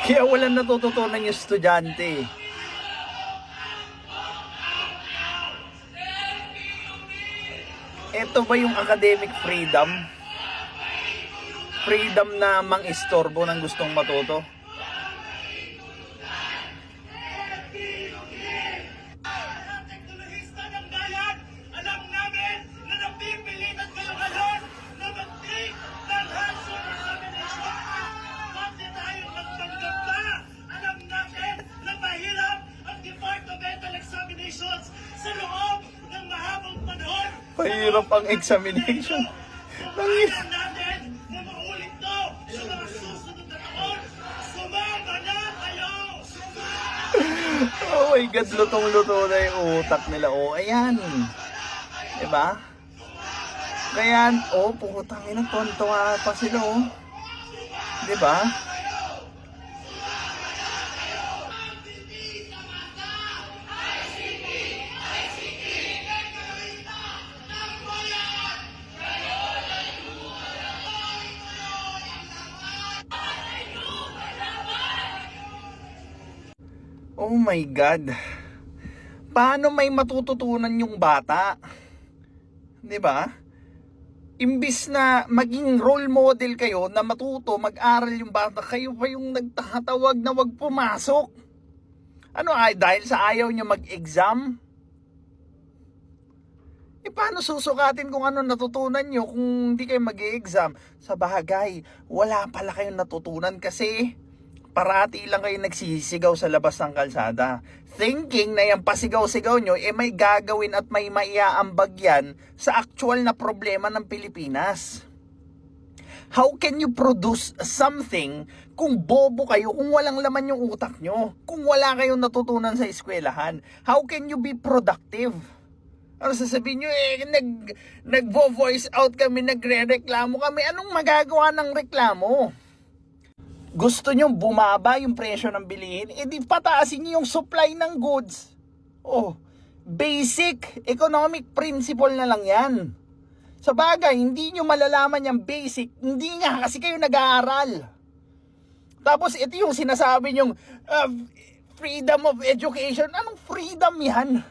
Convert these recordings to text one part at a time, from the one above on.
Kaya walang natututunan yung estudyante. Ito ba yung academic freedom? Freedom na mang-istorbo ng gustong matuto? Teknolohista ng bayan, alam namin na napipilitan kayo ngayon na mag-take ng hands-on examination. Pati tayo magtanggap pa. Alam natin na mahirap ang departmental examinations sa loob ng mahabang panahon. Mahirap ang examination. Alam natin na maulit to sa mga susunod na taon. Sumama na kayo! Oh my God, lutong-luto na yung utak nila. Oh, ayan. Diba? Kaya, oh, putang ina, tontuwa pa sila, oh. Diba? Oh my God. Paano may matututunan yung bata? 'Di ba? Imbis na maging role model kayo na matuto, mag-aral yung bata, kayo pa yung nagtatawag na wag pumasok. Ano ay dahil sa ayaw niya mag-exam? Paano susukatin kung ano natutunan nyo kung hindi kayo mag-exam? Sa bagay, wala pala kayong natutunan kasi parati lang kayo nagsisigaw sa labas ng kalsada. Thinking na yung pasigaw-sigaw nyo, may gagawin at may maiaambag yan sa actual na problema ng Pilipinas. How can you produce something kung bobo kayo, kung walang laman yung utak nyo, kung wala kayong natutunan sa eskwelahan? How can you be productive? Ano sasabihin nyo, nag-voice out kami, nagre-reklamo kami. Anong magagawa ng reklamo? Gusto nyo bumaba yung presyo ng bilihin, di pataasin nyo yung supply ng goods. Oh, basic economic principle na lang yan. Sa bagay, hindi nyo malalaman yung basic, hindi nga kasi kayo nag-aaral. Tapos ito yung sinasabi nyong freedom of education. Anong freedom yan?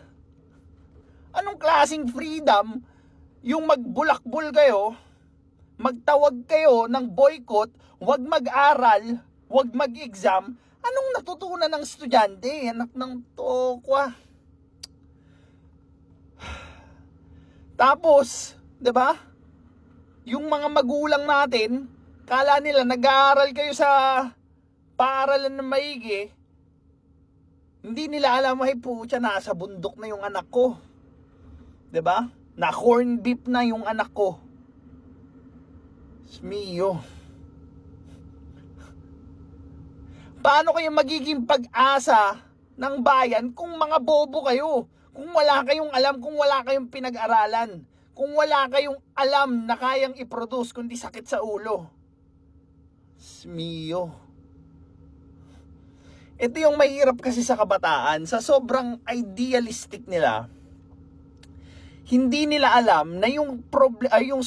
Anong klaseng freedom yung magbulakbol kayo, magtawag kayo ng boycott, wag mag-aral, wag mag-exam? Anong natutunan ng estudyante? Anak ng tokwa. Tapos, 'di ba? Yung mga magulang natin, kala nila nag-aaral kayo sa paaralan ng maigi. Hindi nila alam, ay putya, nasa bundok na yung anak ko. 'Di ba? Na corn beef na yung anak ko. Mio. Paano kayo magiging pag-asa ng bayan kung mga bobo kayo? Kung wala kayong alam, kung wala kayong pinag-aralan, kung wala kayong alam na kayang i-produce kundi sakit sa ulo. Mio. Ito yung mahirap kasi sa kabataan, sa sobrang idealistic nila. Hindi nila alam na yung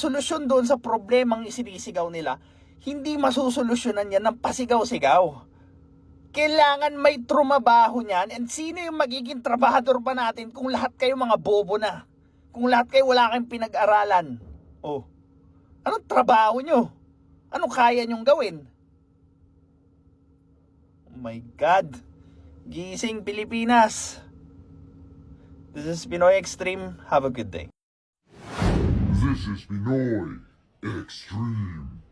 solusyon doon sa problemang isinisigaw nila, hindi masusolusyonan yan ng pasigaw-sigaw. Kailangan may trumabaho niyan, and sino yung magiging trabahador pa natin kung lahat kayo mga bobo na? Kung lahat kayo wala kayong pinag-aralan? Oh, anong trabaho nyo? Anong kaya nyong gawin? Oh my God. Gising Pilipinas. This is Pinoy Extreme. Have a good day. This is Pinoy Extreme.